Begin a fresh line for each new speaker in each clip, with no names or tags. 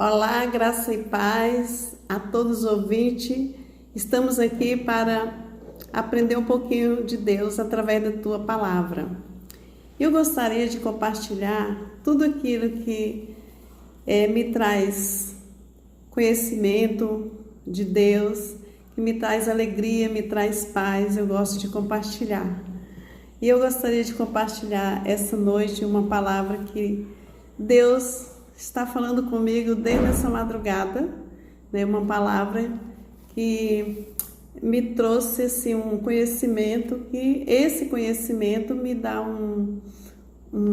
Olá, graça e paz a todos os ouvintes. Estamos aqui para aprender um pouquinho de Deus através da tua palavra. Eu gostaria de compartilhar tudo aquilo que me traz conhecimento de Deus, que me traz alegria, me traz paz. Eu gosto de compartilhar. E eu gostaria de compartilhar essa noite uma palavra que Deus está falando comigo desde essa madrugada, né? Uma palavra que me trouxe assim, um conhecimento, que esse conhecimento me dá um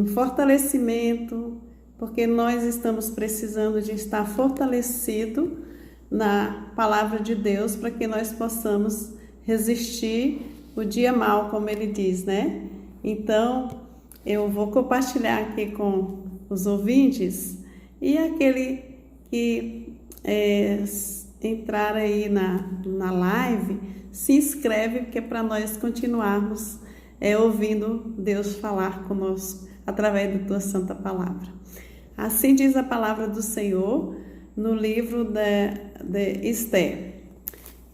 fortalecimento, porque nós estamos precisando de estar fortalecido na palavra de Deus para que nós possamos resistir o dia mau, como ele diz, né? Então, eu vou compartilhar aqui com os ouvintes e aquele que entrar aí na live, se inscreve, porque é para nós continuarmos ouvindo Deus falar conosco através da tua santa palavra. Assim diz a palavra do Senhor no livro de Esther.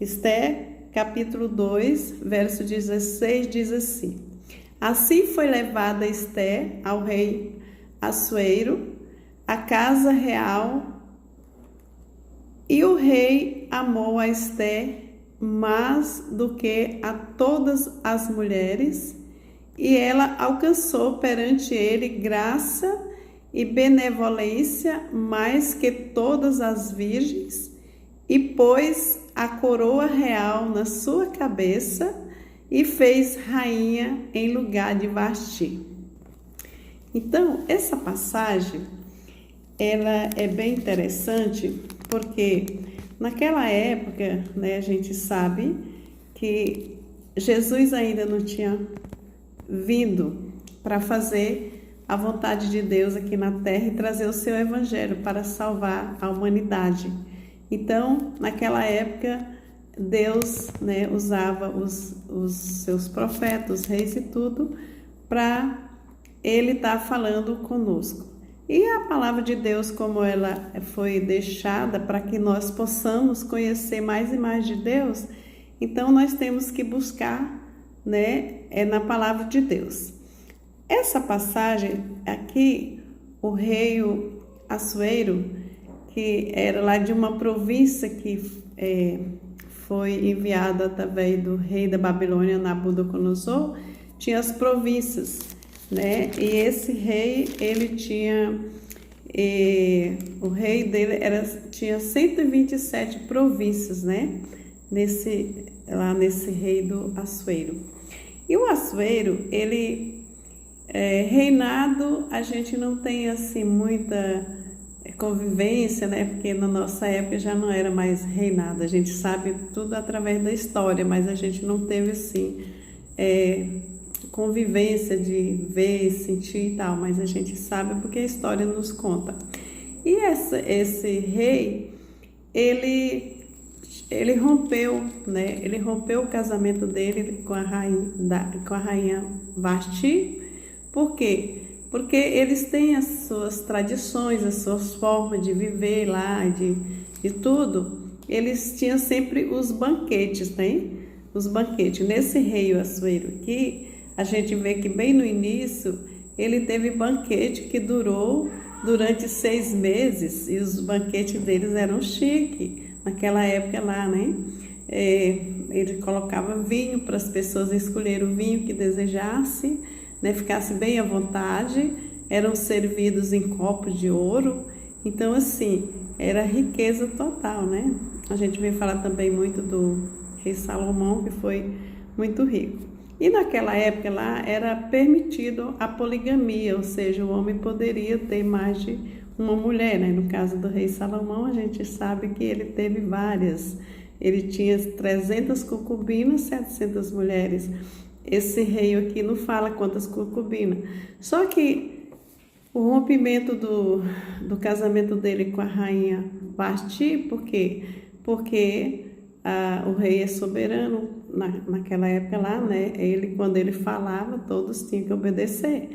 Esther, capítulo 2, verso 16, diz assim: Assim foi levada Esther ao rei Assuero, à casa real, e o rei amou a Esther mais do que a todas as mulheres, e ela alcançou perante ele graça e benevolência mais que todas as virgens, e pôs a coroa real na sua cabeça e fez rainha em lugar de Vasti. Então, essa passagem, ela é bem interessante, porque naquela época, né, a gente sabe que Jesus ainda não tinha vindo para fazer a vontade de Deus aqui na terra e trazer o seu evangelho para salvar a humanidade. Então, naquela época, Deus, né, usava os seus profetas, os reis e tudo, para ele estar falando conosco. E a palavra de Deus, como ela foi deixada para que nós possamos conhecer mais e mais de Deus, então nós temos que buscar, né, na palavra de Deus. Essa passagem aqui, o rei Assuero, que era lá de uma província que foi enviada através do rei da Babilônia, Nabucodonosor, tinha as províncias, né? E esse rei, ele tinha, o rei dele tinha 127 províncias, né? Lá nesse rei do Assuero. E o Assuero, ele reinado, a gente não tem assim muita convivência, né? Porque na nossa época já não era mais reinado. A gente sabe tudo através da história, mas a gente não teve assim convivência de ver, sentir e tal, mas a gente sabe porque a história nos conta. E esse rei, ele rompeu, né? Ele rompeu o casamento dele com a rainha Vasti. Por quê? Porque eles têm as suas tradições, as suas formas de viver lá, de tudo. Eles tinham sempre os banquetes, né? Os banquetes. Nesse rei Assuero aqui, a gente vê que bem no início, ele teve banquete que durou durante 6 meses, e os banquetes deles eram chiques, naquela época lá, né? Ele colocava vinho para as pessoas escolherem o vinho que desejasse, né, ficasse bem à vontade, eram servidos em copos de ouro. Então, assim, era riqueza total, né? A gente vem falar também muito do rei Salomão, que foi muito rico. E naquela época lá era permitido a poligamia, ou seja, o homem poderia ter mais de uma mulher, né? No caso do rei Salomão, a gente sabe que ele teve várias. Ele tinha 300 concubinas, 700 mulheres. Esse rei aqui não fala quantas concubinas. Só que o rompimento do casamento dele com a rainha Vasti, por quê? Porque o rei é soberano naquela época lá, né? Quando ele falava, todos tinham que obedecer.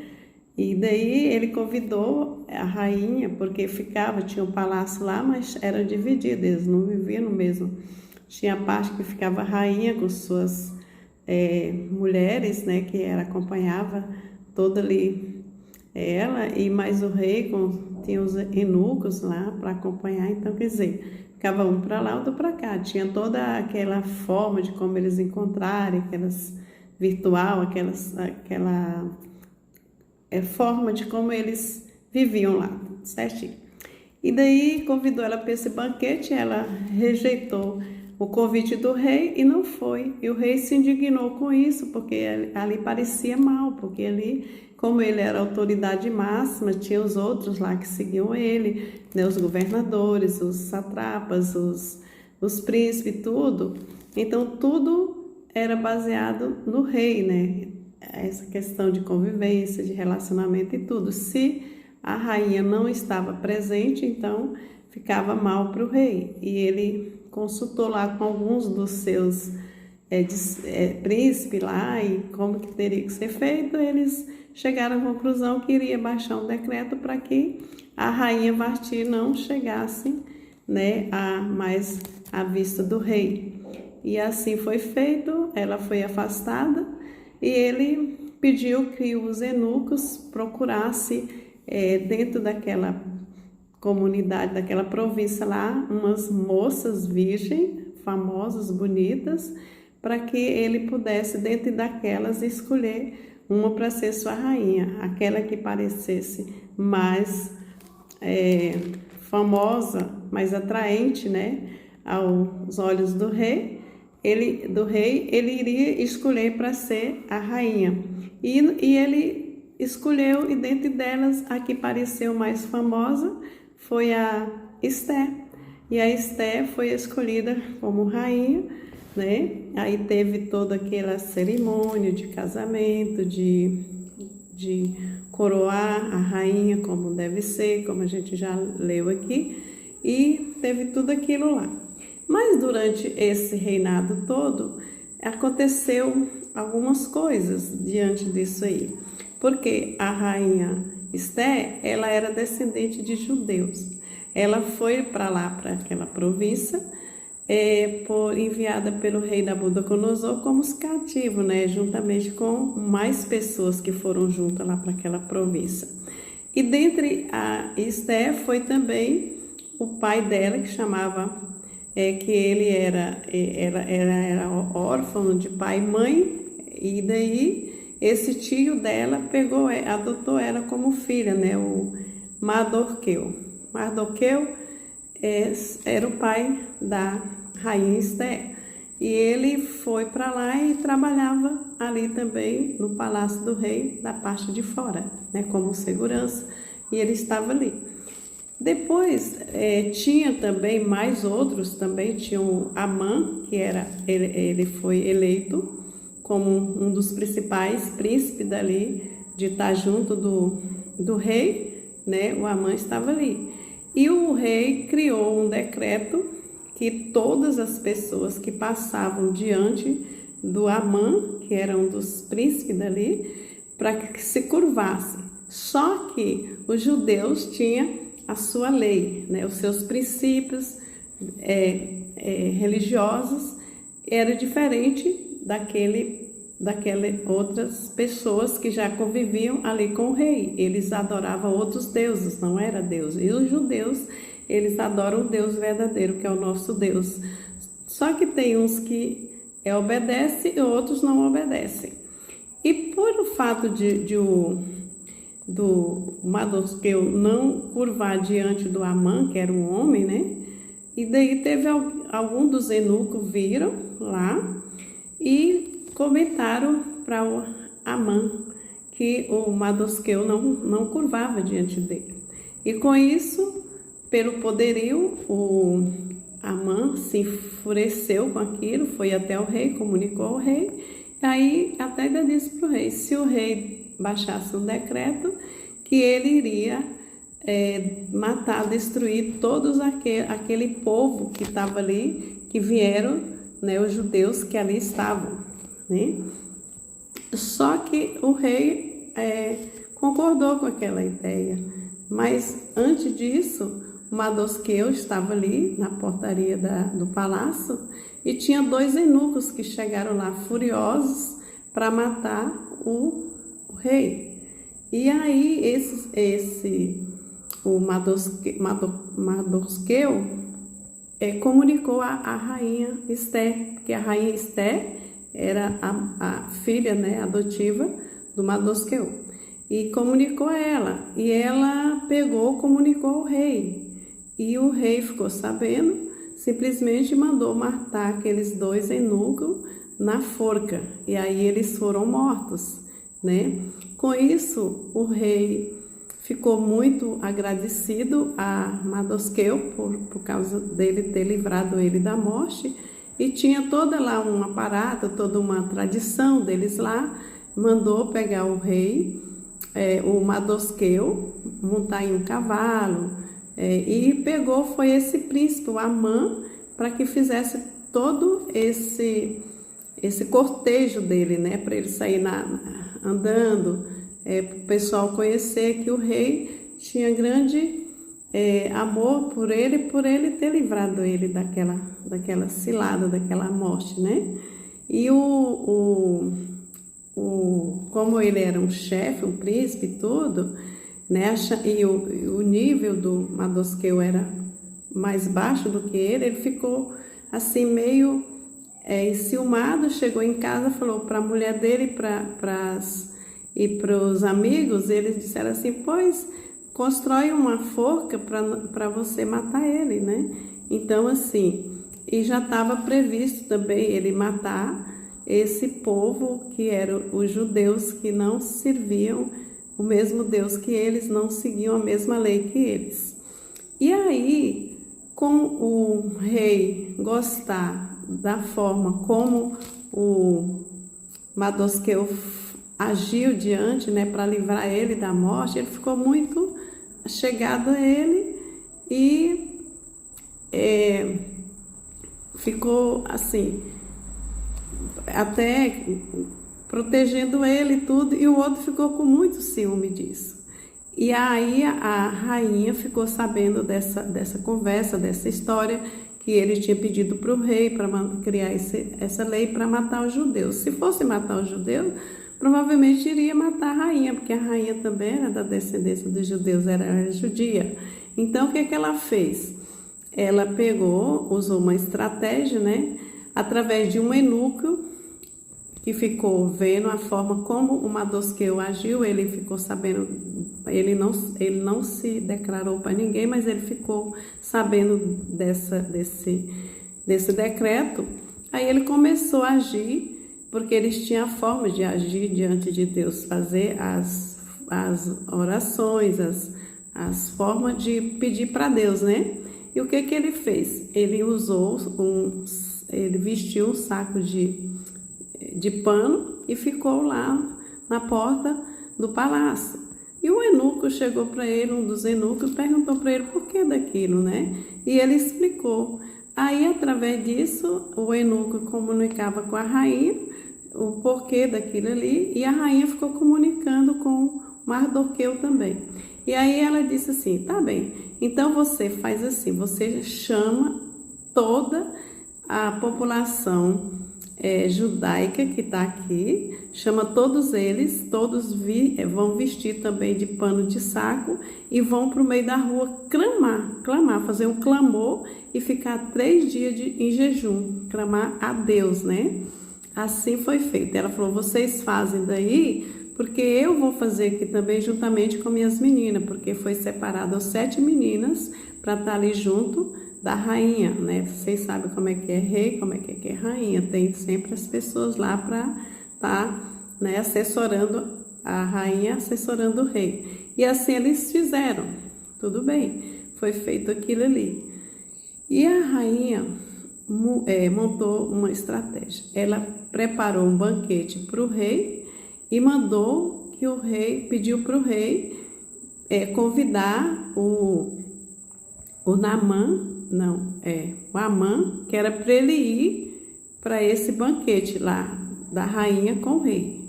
E daí ele convidou a rainha, porque tinha um palácio lá, mas era dividido, eles não viviam no mesmo. Tinha a parte que ficava a rainha com suas mulheres, né, que acompanhava toda ali ela, e mais o rei tinha os eunucos lá para acompanhar. Então, quer dizer, ficava um para lá, outro para cá. Tinha toda aquela forma de como eles encontrarem, aquelas virtual, aquela forma de como eles viviam lá, certinho. E daí convidou ela para esse banquete, ela rejeitou o convite do rei e não foi. E o rei se indignou com isso, porque ali parecia mal, porque ali, como ele era a autoridade máxima, tinha os outros lá que seguiam ele, né, os governadores, os satrapas, os príncipes, tudo. Então, tudo era baseado no rei, né? Essa questão de convivência, de relacionamento e tudo. Se a rainha não estava presente, então ficava mal para o rei. E ele consultou lá com alguns dos seus príncipes lá e como que teria que ser feito. Eles chegaram à conclusão que iria baixar um decreto para que a rainha Vasti não chegasse, né, mais à vista do rei. E assim foi feito, ela foi afastada e ele pediu que os eunucos procurassem dentro daquela comunidade, daquela província lá, umas moças virgens, famosas, bonitas, para que ele pudesse, dentro daquelas, escolher uma para ser sua rainha, aquela que parecesse mais famosa, mais atraente, né, aos olhos do rei. Ele iria escolher para ser a rainha. E ele escolheu, e dentre delas, a que pareceu mais famosa foi a Esté. E a Esté foi escolhida como rainha, né? Aí teve toda aquela cerimônia de casamento, de coroar a rainha como deve ser, como a gente já leu aqui, e teve tudo aquilo lá. Mas durante esse reinado todo, aconteceu algumas coisas diante disso aí. Porque a rainha Esté, ela era descendente de judeus. Ela foi para lá, para aquela província, enviada pelo rei Nabucodonosor como cativo, né? Juntamente com mais pessoas que foram juntas lá para aquela província. E dentre a Esté foi também o pai dela, que chamava... que ele era órfão de pai e mãe, e daí esse tio dela adotou ela como filha, né? O Mardoqueu. Mardoqueu era o pai da rainha Esté. E ele foi para lá e trabalhava ali também no palácio do rei, da parte de fora, né? Como segurança, e ele estava ali. Depois tinha também mais outros, também tinha o Amã, que ele foi eleito como um dos principais príncipes dali, de estar junto do rei, né? O Amã estava ali. E o rei criou um decreto que todas as pessoas que passavam diante do Amã, que era um dos príncipes dali, para que se curvassem. Só que os judeus tinham a sua lei, né? Os seus princípios religiosos era diferente daquelas outras pessoas que já conviviam ali com o rei. Eles adoravam outros deuses, não era Deus. E os judeus, eles adoram o Deus verdadeiro, que é o nosso Deus. Só que tem uns que obedecem e outros não obedecem. E por o fato do Mardoqueu não curvar diante do Amã, que era um homem, né? E daí teve algum dos eunucos viram lá e comentaram para o Amã que o Mardoqueu não curvava diante dele. E com isso, pelo poderio, o Amã se enfureceu com aquilo, foi até o rei, comunicou ao rei, e aí até ainda disse para o rei, se o rei baixasse um decreto, que ele iria matar, destruir todos aquele povo que estava ali, que vieram, né, os judeus que ali estavam, né? Só que o rei concordou com aquela ideia. Mas antes disso, o Madosqueu estava ali na portaria do palácio e tinha 2 eunucos que chegaram lá furiosos para matar o rei. E aí o Madosqueu comunicou a rainha Esther, porque a rainha Esther era a filha, né, adotiva do Madosqueu, e comunicou a ela, e ela comunicou ao rei, e o rei ficou sabendo, simplesmente mandou matar aqueles 2 eunucos na forca, e aí eles foram mortos, né? Com isso, o rei ficou muito agradecido a Madosqueu por causa dele ter livrado ele da morte, e tinha toda lá um aparato, toda uma tradição deles lá. Mandou pegar o rei, o Madosqueu, montar em um cavalo, e foi esse príncipe, o Amã, para que fizesse todo esse cortejo dele, né, para ele sair andando, para o pessoal conhecer que o rei tinha grande amor por ele ter livrado ele daquela cilada, daquela morte, né? E como ele era um chefe, um príncipe e tudo, né? E o nível do Madosqueu era mais baixo do que ele ficou assim meio enciumado. Chegou em casa, falou para a mulher dele e para os amigos, eles disseram assim: pois constrói uma forca para você matar ele, né? Então assim, e já estava previsto também ele matar esse povo que eram os judeus, que não serviam o mesmo Deus que eles, não seguiam a mesma lei que eles. E aí, com o rei gostar da forma como o Madosqueu agiu diante, né, para livrar ele da morte, ele ficou muito chegado a ele e ficou assim, até protegendo ele e tudo, e o outro ficou com muito ciúme disso. E aí a rainha ficou sabendo dessa conversa, dessa história, que ele tinha pedido para o rei para criar essa lei para matar os judeus. Se fosse matar os judeus, provavelmente iria matar a rainha, porque a rainha também era da descendência dos judeus, era judia. Então, o que ela fez? Ela usou uma estratégia, né? Através de um eunuco, que ficou vendo a forma como o Madosqueu agiu, ele ficou sabendo, ele não se declarou para ninguém, mas ele ficou sabendo desse decreto. Aí ele começou a agir, porque eles tinham a forma de agir diante de Deus, fazer as orações, as formas de pedir para Deus, né? E o que ele fez? Ele vestiu um saco de pano e ficou lá na porta do palácio. E o eunuco chegou para ele, um dos eunucos, perguntou para ele por que daquilo, né? E ele explicou. Aí, através disso, o eunuco comunicava com a rainha o porquê daquilo ali, e a rainha ficou comunicando com Mardoqueu também. E aí ela disse assim: tá bem, então você faz assim, você chama toda a população judaica que está aqui, chama todos eles, todos vão vestir também de pano de saco e vão para o meio da rua clamar, fazer um clamor e ficar 3 dias em jejum, clamar a Deus, né? Assim foi feito. Ela falou: vocês fazem daí, porque eu vou fazer aqui também juntamente com minhas meninas, porque foi separado as 7 meninas para estar ali junto da rainha, né? Vocês sabem como é que é rei, como é que é rainha. Tem sempre as pessoas lá para estar, né, assessorando a rainha, assessorando o rei. E assim eles fizeram. Tudo bem, foi feito aquilo ali. E a rainha montou uma estratégia. Ela preparou um banquete para o rei e mandou que o rei, pediu para o rei convidar o Amã, que era para ele ir para esse banquete lá da rainha com o rei.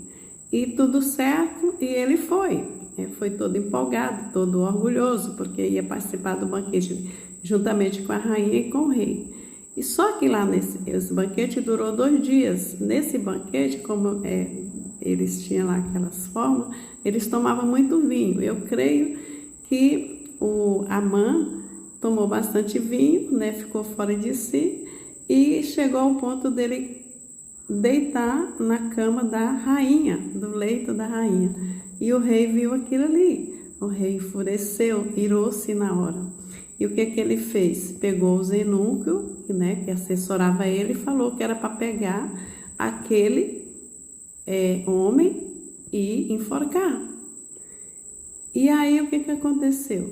E tudo certo, e ele foi. foi todo empolgado, todo orgulhoso, porque ia participar do banquete juntamente com a rainha e com o rei. E só que lá esse banquete durou 2 dias. Nesse banquete, como eles tinham lá aquelas formas, eles tomavam muito vinho. Eu creio que o Amã tomou bastante vinho, né, ficou fora de si e chegou ao ponto dele deitar na cama da rainha, do leito da rainha. E o rei viu aquilo ali. O rei enfureceu, irou-se na hora. E o que ele fez? Pegou o eunuco, né, que assessorava ele, e falou que era para pegar aquele homem e enforcar. E aí o que aconteceu?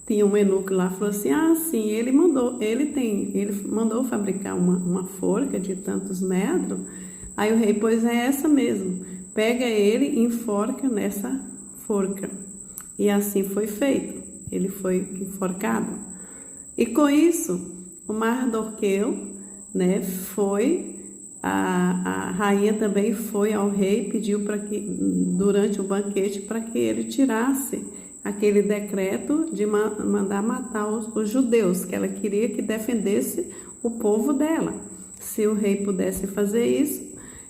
Tinha um eunuco lá, falou assim, sim, ele mandou fabricar uma forca de tantos metros. Aí o rei, pois é essa mesmo, pega ele e enforca nessa forca. E assim foi feito. Ele foi enforcado. E com isso, o Mardoqueu, né, a rainha também foi ao rei, pediu para que, durante o banquete, para que ele tirasse aquele decreto de mandar matar os judeus, que ela queria que defendesse o povo dela. Se o rei pudesse fazer isso,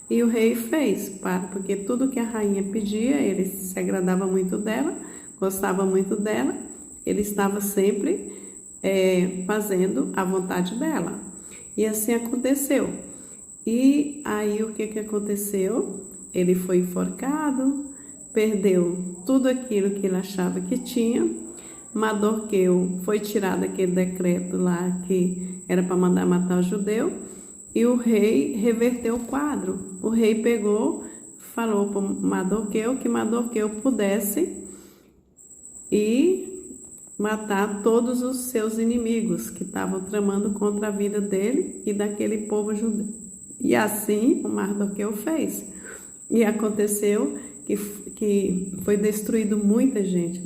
e o rei fez, porque tudo que a rainha pedia, ele se agradava muito dela, gostava muito dela, ele estava sempre fazendo a vontade dela. E assim aconteceu. E aí o que aconteceu? Ele foi enforcado, perdeu tudo aquilo que ele achava que tinha. Mardoqueu foi tirado aquele decreto lá que era para mandar matar o judeu. E o rei reverteu o quadro. O rei falou para Mardoqueu que Mardoqueu pudesse ir matar todos os seus inimigos que estavam tramando contra a vida dele e daquele povo judeu. E assim o Mardoqueu fez. E aconteceu que foi destruído muita gente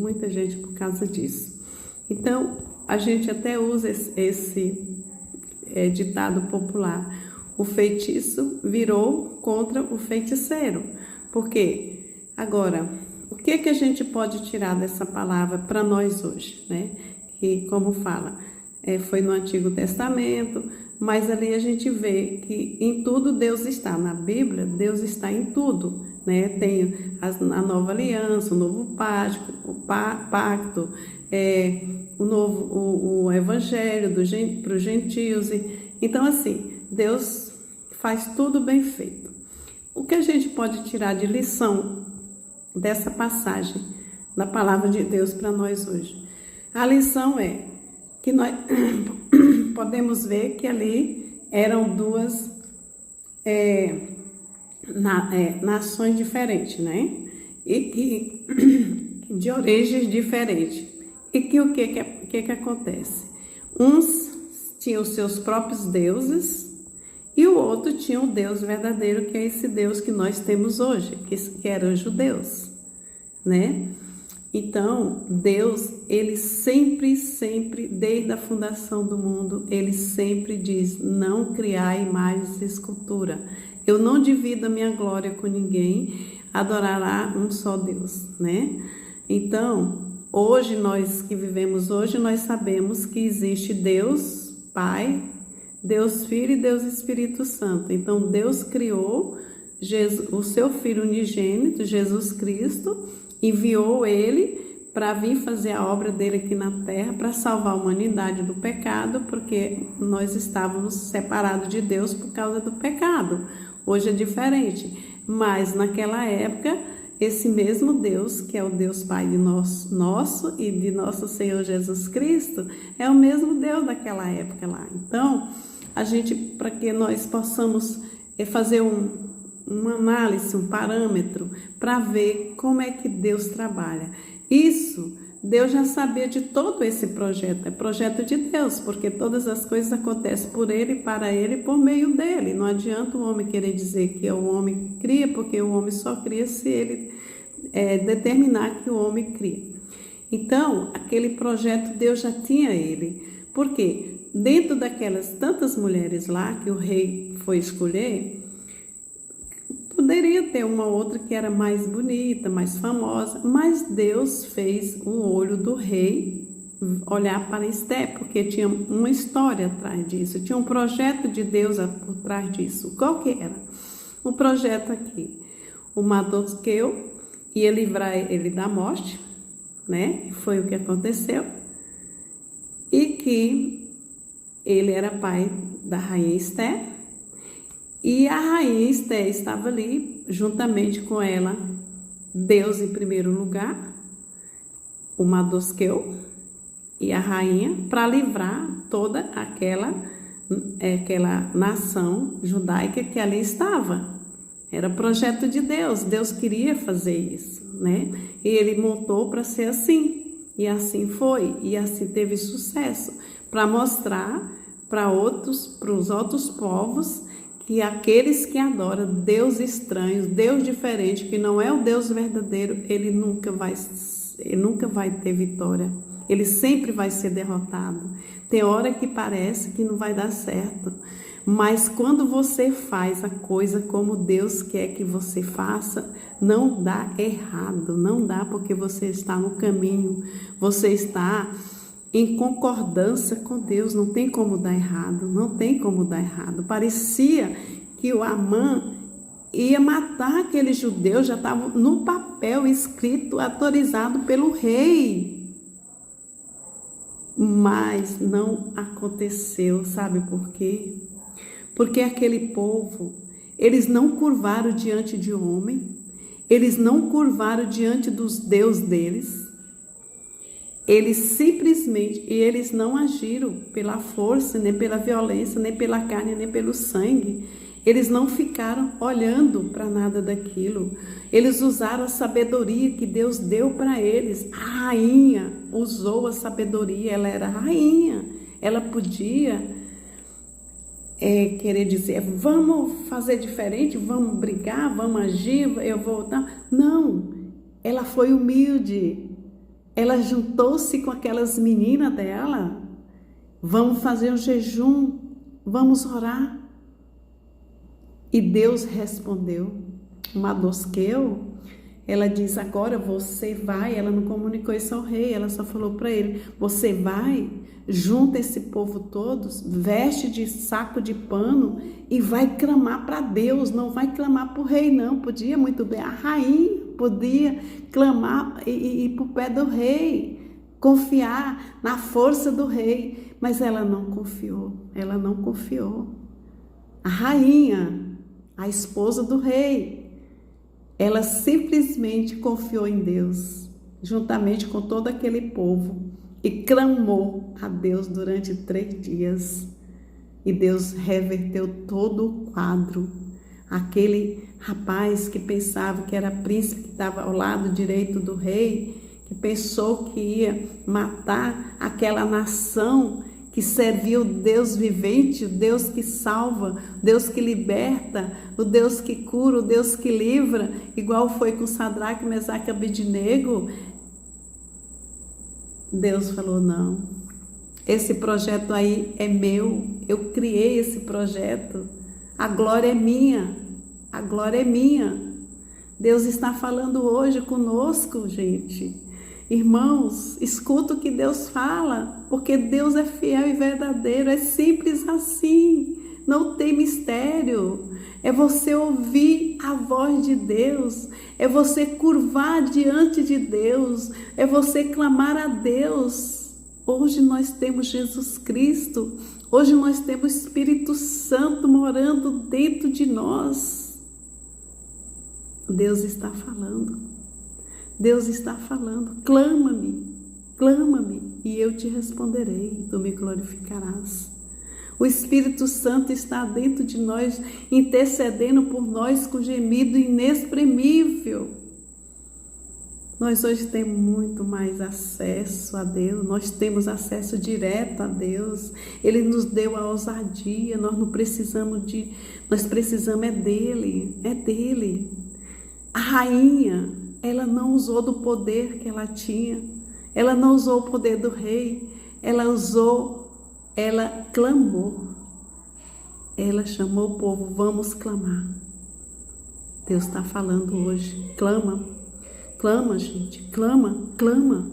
por causa disso. Então, a gente até usa esse ditado popular: o feitiço virou contra o feiticeiro. Por quê? Agora, o que a gente pode tirar dessa palavra para nós hoje, né? Que, como fala, foi no Antigo Testamento, mas ali a gente vê que em tudo Deus está. Na Bíblia, Deus está em tudo, né? Tem a nova aliança, o novo pacto, o evangelho para os gentios. Então, assim, Deus faz tudo bem feito. O que a gente pode tirar de lição dessa passagem da palavra de Deus para nós hoje? A lição é que nós podemos ver que ali eram duas nações diferentes, né? E que de origens diferentes. E que o que acontece? Uns tinham os seus próprios deuses e o outro tinha o Deus verdadeiro, que é esse Deus que nós temos hoje, que eram os judeus, né? Então, Deus, ele sempre, desde a fundação do mundo, ele sempre diz: não criar imagens de escultura. Eu não divido a minha glória com ninguém, adorará um só Deus, né? Então, hoje, nós que vivemos hoje, nós sabemos que existe Deus Pai, Deus Filho e Deus Espírito Santo. Então, Deus criou o seu Filho unigênito, Jesus Cristo, enviou ele para vir fazer a obra dele aqui na terra, para salvar a humanidade do pecado, porque nós estávamos separados de Deus por causa do pecado. Hoje é diferente, mas naquela época, esse mesmo Deus, que é o Deus Pai de nosso e de nosso Senhor Jesus Cristo, é o mesmo Deus daquela época lá. Então, a gente, para que nós possamos fazer uma análise, um parâmetro, para ver como é que Deus trabalha. Isso, Deus já sabia de todo esse projeto, é projeto de Deus, porque todas as coisas acontecem por Ele, para Ele, por meio dEle. Não adianta o homem querer dizer que o homem cria, porque o homem só cria se ele determinar que o homem cria. Então, aquele projeto Deus já tinha ele. Por quê? Dentro daquelas tantas mulheres lá que o rei foi escolher, Poderia ter uma outra que era mais bonita, mais famosa, mas Deus fez o olho do rei olhar para Esté, porque tinha uma história atrás disso, tinha um projeto de Deus por trás disso. Qual que era? O projeto aqui, o Mardoqueu ia livrar ele da morte, né? Foi o que aconteceu, e que ele era pai da rainha Esté, e a rainha Esté estava ali, juntamente com ela, Deus em primeiro lugar, o Mardoqueu e a rainha, para livrar toda aquela nação judaica que ali estava. Era projeto de Deus, Deus queria fazer isso, né? E ele montou para ser assim, e assim foi, e assim teve sucesso, para mostrar para os outros povos que aqueles que adoram Deus estranhos, Deus diferente, que não é o Deus verdadeiro, ele nunca vai ter vitória. Ele sempre vai ser derrotado. Tem hora que parece que não vai dar certo, mas quando você faz a coisa como Deus quer que você faça, não dá errado, não dá, porque você está no caminho, você está em concordância com Deus, não tem como dar errado, não tem como dar errado. Parecia que o Amã ia matar aquele judeu, já estava no papel escrito, autorizado pelo rei. Mas não aconteceu, sabe por quê? Porque aquele povo, eles não curvaram diante de homem, eles não curvaram diante dos deuses deles, eles simplesmente, e eles não agiram pela força, nem pela violência, nem pela carne, nem pelo sangue. Eles não ficaram olhando para nada daquilo. Eles usaram a sabedoria que Deus deu para eles. A rainha usou a sabedoria, ela era rainha. Ela podia querer dizer, vamos fazer diferente, vamos brigar, vamos agir, eu vou... Não, ela foi humilde. Ela juntou-se com aquelas meninas dela. Vamos fazer um jejum, vamos orar. E Deus respondeu. Mardoqueu, ela diz, agora você vai, ela não comunicou isso ao rei, ela só falou para ele, você vai, junta esse povo todos, veste de saco de pano e vai clamar para Deus, não vai clamar para o rei não, podia muito bem, a rainha podia clamar e ir para o pé do rei, confiar na força do rei, mas ela não confiou. A rainha, a esposa do rei, ela simplesmente confiou em Deus, juntamente com todo aquele povo, e clamou a Deus durante 3 dias. E Deus reverteu todo o quadro. Aquele rapaz que pensava que era príncipe, que estava ao lado direito do rei, que pensou que ia matar aquela nação que servia o Deus vivente, o Deus que salva, o Deus que liberta, o Deus que cura, o Deus que livra, igual foi com Sadraque, Mesaque e Abednego. Deus falou, não, esse projeto aí é meu, eu criei esse projeto, a glória é minha, a glória é minha. Deus está falando hoje conosco, gente. Irmãos, escuta o que Deus fala, porque Deus é fiel e verdadeiro, é simples assim, não tem mistério. É você ouvir a voz de Deus, é você curvar diante de Deus, é você clamar a Deus. Hoje nós temos Jesus Cristo, hoje nós temos o Espírito Santo morando dentro de nós. Deus está falando. Deus está falando, clama-me, e eu te responderei, tu me glorificarás. O Espírito Santo está dentro de nós, intercedendo por nós com gemido inexprimível. Nós hoje temos muito mais acesso a Deus, nós temos acesso direto a Deus. Ele nos deu a ousadia, nós precisamos é dele. A rainha, ela não usou do poder que ela tinha, ela não usou o poder do rei, ela clamou, ela chamou o povo, vamos clamar. Deus está falando hoje. Clama, clama, gente, clama.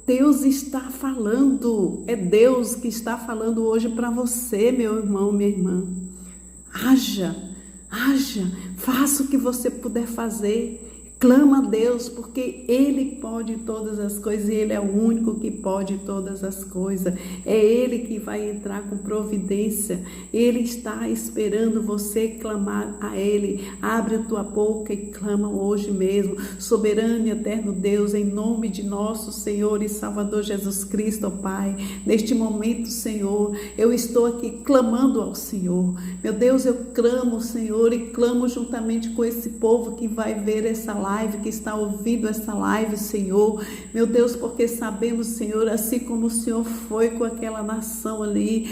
Deus está falando. É Deus que está falando hoje para você, meu irmão, minha irmã. Haja, faça o que você puder fazer. Clama a Deus, porque Ele pode todas as coisas e Ele é o único que pode todas as coisas. É Ele que vai entrar com providência. Ele está esperando você clamar a Ele. Abre a tua boca e clama hoje mesmo. Soberano e eterno Deus, em nome de nosso Senhor e Salvador Jesus Cristo, ó Pai. Neste momento, Senhor, eu estou aqui clamando ao Senhor. Meu Deus, eu clamo, Senhor, e clamo juntamente com esse povo que vai ver essa live, que está ouvindo essa live, Senhor. Meu Deus, porque sabemos, Senhor, assim como o Senhor foi com aquela nação ali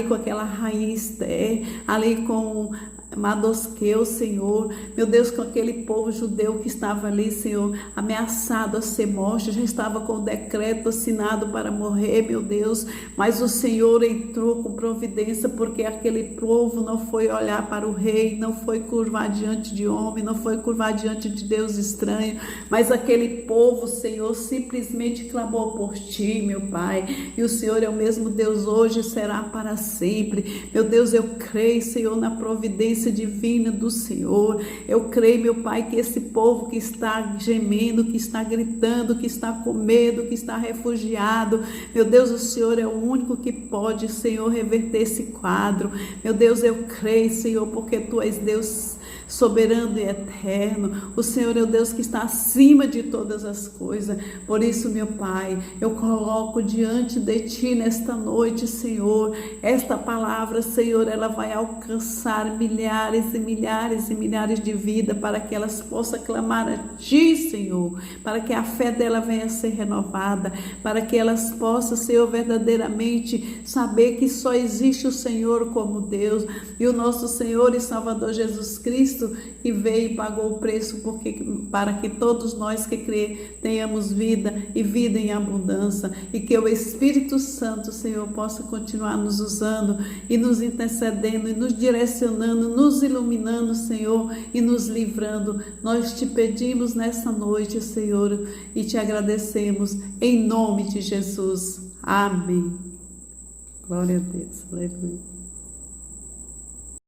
com aquela rainha Esther, ali com Madosqueu, Senhor, meu Deus, com aquele povo judeu que estava ali, Senhor, ameaçado a ser morto, já estava com o decreto assinado para morrer, meu Deus, mas o Senhor entrou com providência, porque aquele povo não foi olhar para o rei, não foi curvar diante de homem, não foi curvar diante de Deus estranho, mas aquele povo, Senhor, simplesmente clamou por ti, meu Pai, e o Senhor é o mesmo Deus hoje, será para sempre. Meu Deus, eu creio, Senhor, na providência divina do Senhor. Eu creio, meu Pai, que esse povo que está gemendo, que está gritando, que está com medo, que está refugiado, meu Deus, o Senhor é o único que pode, Senhor, reverter esse quadro. Meu Deus, eu creio, Senhor, porque Tu és Deus soberano e eterno. O Senhor é o Deus que está acima de todas as coisas. Por isso, meu Pai, eu coloco diante de Ti nesta noite, Senhor, esta palavra, Senhor, ela vai alcançar milhares e milhares e milhares de vidas, para que elas possam clamar a Ti, Senhor, para que a fé dela venha a ser renovada, para que elas possam, Senhor, verdadeiramente saber que só existe o Senhor como Deus, e o nosso Senhor e Salvador Jesus Cristo, que veio e pagou o preço para que todos nós que crê tenhamos vida e vida em abundância, e que o Espírito Santo, Senhor, possa continuar nos usando e nos intercedendo e nos direcionando, nos iluminando, Senhor, e nos livrando. Nós te pedimos nessa noite, Senhor, e te agradecemos em nome de Jesus. Amém. Glória a Deus. Aleluia.